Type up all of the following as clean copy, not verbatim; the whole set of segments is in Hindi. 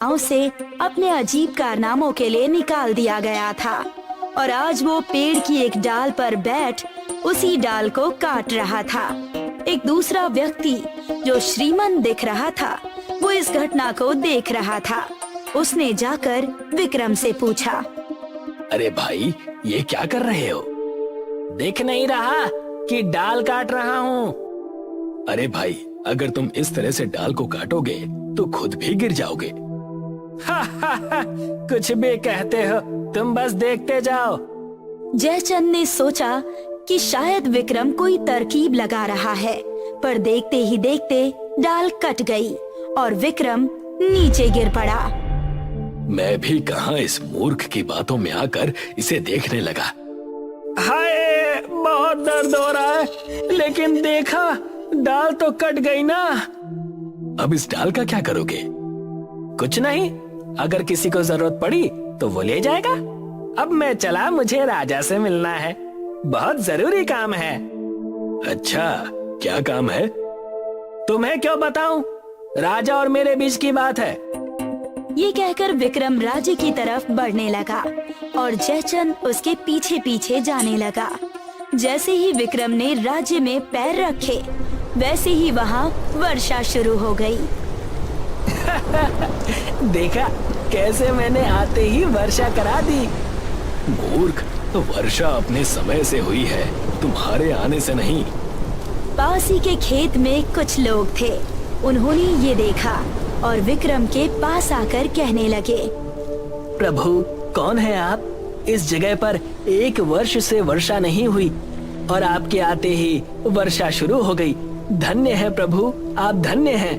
गांव से अपने अजीब कारनामों के लिए निकाल दिया गया था और आज वो पेड़ की एक डाल पर बैठ उसी डाल को काट रहा था। एक दूसरा व्यक्ति जो श्रीमंत दिख रहा था, वो इस घटना को देख रहा था। उसने जाकर विक्रम से पूछा, अरे भाई, ये क्या कर रहे हो? देख नहीं रहा कि डाल काट रहा हूँ। अरे भाई, अगर तुम इस तरह से डाल को काटोगे तो खुद भी गिर जाओगे। कुछ भी कहते हो, तुम बस देखते जाओ। जयचंद ने सोचा कि शायद विक्रम कोई तरकीब लगा रहा है, पर देखते ही देखते डाल कट गई और विक्रम नीचे गिर पड़ा। मैं भी कहां इस मूर्ख की बातों में आकर इसे देखने लगा। हाय, बहुत दर्द हो रहा है, लेकिन देखा डाल तो कट गई ना। अब इस डाल का क्या करोगे? कुछ नहीं, अगर किसी को जरूरत पड़ी तो वो ले जाएगा। अब मैं चला, मुझे राजा से मिलना है, बहुत जरूरी काम है। अच्छा, क्या काम है? तुम्हें क्यों बताऊं? राजा और मेरे बीच की बात है। ये कहकर विक्रम राज्य की तरफ बढ़ने लगा और जयचंद उसके पीछे पीछे जाने लगा। जैसे ही विक्रम ने राज्य में पैर रखे, वैसे ही वहाँ वर्षा शुरू हो गई। देखा कैसे मैंने आते ही वर्षा करा दी। मूर्ख, तो वर्षा अपने समय से हुई है, तुम्हारे आने से नहीं। पास ही के खेत में कुछ लोग थे। उन्होंने ये देखा और विक्रम के पास आकर कहने लगे, प्रभु, कौन है आप? इस जगह पर 1 वर्ष से वर्षा नहीं हुई और आपके आते ही वर्षा शुरू हो गई। धन्य है प्रभु, आप धन्य हैं।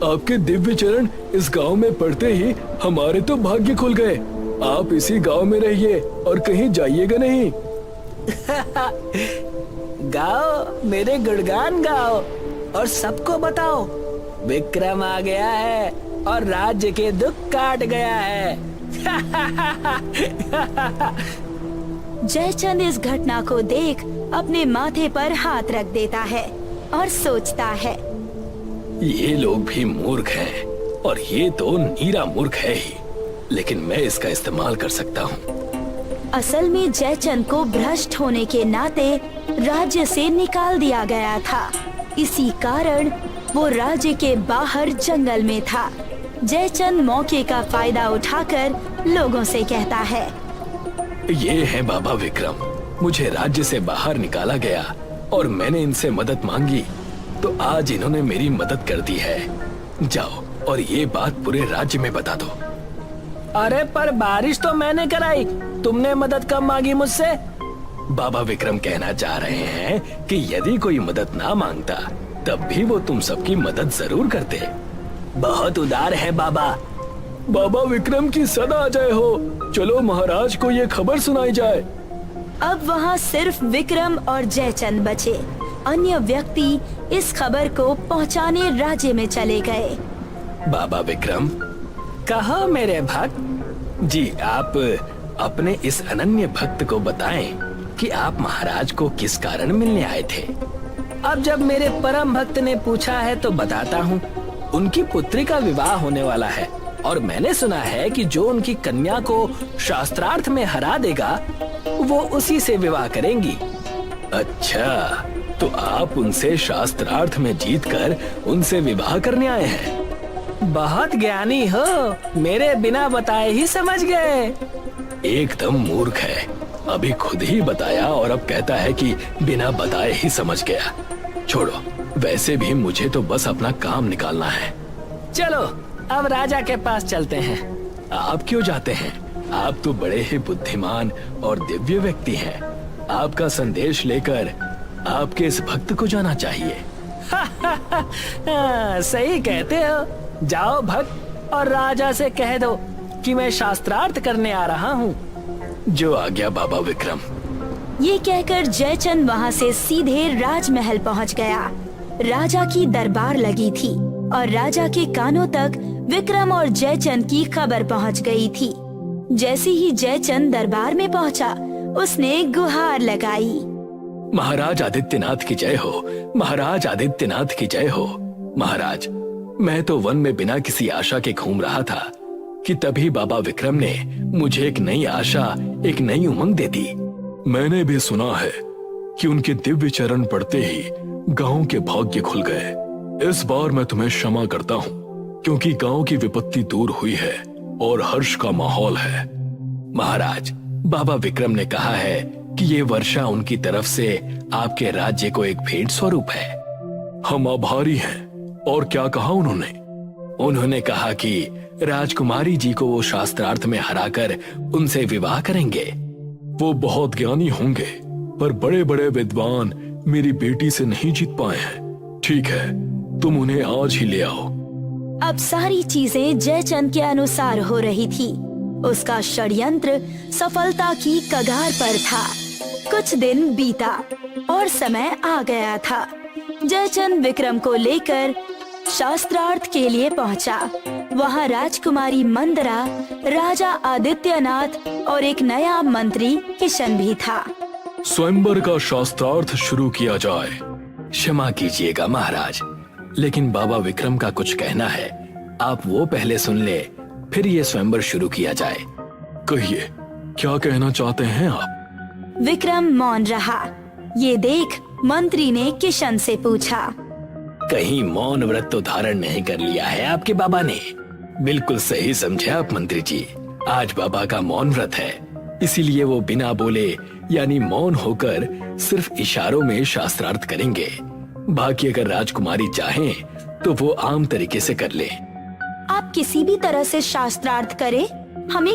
आपके दिव्य चरण इस गांव में पड़ते ही हमारे तो भाग्य खुल गए। आप इसी गांव में रहिए और कहीं जाइएगा नहीं। गाओ, मेरे गुणगान गाओ और सबको बताओ, विक्रम आ गया है और राज्य के दुख काट गया है। जयचंद इस घटना को देख अपने माथे पर हाथ रख देता है और सोचता है, ये लोग भी मूर्ख हैं और ये तो नीरा मूर्ख है ही, लेकिन मैं इसका इस्तेमाल कर सकता हूँ। असल में जयचंद को भ्रष्ट होने के नाते राज्य से निकाल दिया गया था। इसी कारण वो राज्य के बाहर जंगल में था। जयचंद मौके का फायदा उठाकर लोगों से कहता है, ये है बाबा विक्रम, मुझे राज्य से बाहर निकाला गया और मैंने इनसे मदद मांगी तो आज इन्होंने मेरी मदद कर दी है। जाओ और ये बात पूरे राज्य में बता दो। अरे पर बारिश तो मैंने कराई, तुमने मदद कब मांगी मुझसे? बाबा विक्रम कहना चाह रहे हैं कि यदि कोई मदद ना मांगता तब भी वो तुम सबकी मदद जरूर करते। बहुत उदार है बाबा। बाबा विक्रम की सदा जय हो। चलो महाराज को ये खबर सुनाई जाए। अब वहाँ सिर्फ विक्रम और जयचंद बचे। अन्य व्यक्ति इस खबर को पहुँचाने राज्य में चले गए। बाबा विक्रम, कहो मेरे भक्त जी, आप अपने इस अनन्य भक्त को बताएं कि आप महाराज को किस कारण मिलने आए थे। अब जब मेरे परम भक्त ने पूछा है तो बताता हूँ। उनकी पुत्री का विवाह होने वाला है और मैंने सुना है कि जो उनकी कन्या को शास्त्रार्थ में हरा देगा वो उसी से विवाह करेंगी। अच्छा, तो आप उनसे शास्त्रार्थ में जीतकर उनसे विवाह करने आए हैं। बहुत ज्ञानी हो, मेरे बिना बताए ही समझ गए। एकदम मूर्ख है, अभी खुद ही बताया और अब कहता है कि बिना बताए ही समझ गया। छोड़ो, वैसे भी मुझे तो बस अपना काम निकालना है। चलो अब राजा के पास चलते हैं। आप क्यों जाते हैं? आप तो बड़े ही बुद्धिमान और दिव्य व्यक्ति हैं। आपका संदेश लेकर आपके इस भक्त को जाना चाहिए। सही कहते हो। जाओ भक्त और राजा से कह दो कि मैं शास्त्रार्थ करने आ रहा हूँ। जो आ गया बाबा विक्रम। ये कहकर जयचंद वहाँ से सीधे राजमहल पहुँच गया। राजा की दरबार लगी थी और राजा के कानों तक विक्रम और जयचंद की खबर पहुँच गई थी। जैसे ही जयचंद दरबार में पहुँचा, उसने गुहार लगाई, महाराज आदित्यनाथ की जय हो, महाराज आदित्यनाथ की जय हो। महाराज, मैं तो वन में बिना किसी आशा के घूम रहा था कि तभी बाबा विक्रम ने मुझे एक नई आशा, एक नई उमंग दे दी। मैंने भी सुना है कि उनके दिव्य चरण पड़ते ही गांव के भाग्य खुल गए। इस बार मैं तुम्हें क्षमा करता हूँ, क्योंकि गांव की विपत्ति दूर हुई है और हर्ष का माहौल है। महाराज, बाबा विक्रम ने कहा है कि ये वर्षा उनकी तरफ से आपके राज्य को एक भेंट स्वरूप है। हम आभारी हैं। और क्या कहा उन्होंने? उन्होंने कहा कि राजकुमारी जी को वो शास्त्रार्थ में हराकर उनसे विवाह करेंगे। वो बहुत ज्ञानी होंगे, पर बड़े बड़े विद्वान मेरी बेटी से नहीं जीत पाए हैं। ठीक है, तुम उन्हें आज ही ले आओ। अब सारी चीजें जयचंद के अनुसार हो रही थी। उसका षड्यंत्र सफलता की कगार पर था। कुछ दिन बीता और समय आ गया था। जयचंद विक्रम को लेकर शास्त्रार्थ के लिए पहुंचा। वहां राजकुमारी मंदरा, राजा आदित्यनाथ और एक नया मंत्री किशन भी था। स्वयंवर का शास्त्रार्थ शुरू किया जाए। क्षमा कीजिएगा महाराज, लेकिन बाबा विक्रम का कुछ कहना है। आप वो पहले सुन ले, फिर ये स्वयंवर शुरू किया जाए। कहिए, क्या कहना चाहते हैं आप? विक्रम मौन रहा। ये देख मंत्री ने किशन से पूछा, कहीं मौन व्रत तो धारण नहीं कर लिया है आपके बाबा ने? बिल्कुल सही समझे आप मंत्री जी। आज बाबा का मौन व्रत है, इसीलिए वो बिना बोले यानी मौन होकर सिर्फ इशारों में शास्त्रार्थ करेंगे। बाकी अगर राजकुमारी चाहें तो वो आम तरीके से कर ले। आप किसी भी तरह से शास्त्रार्थ करें, हमें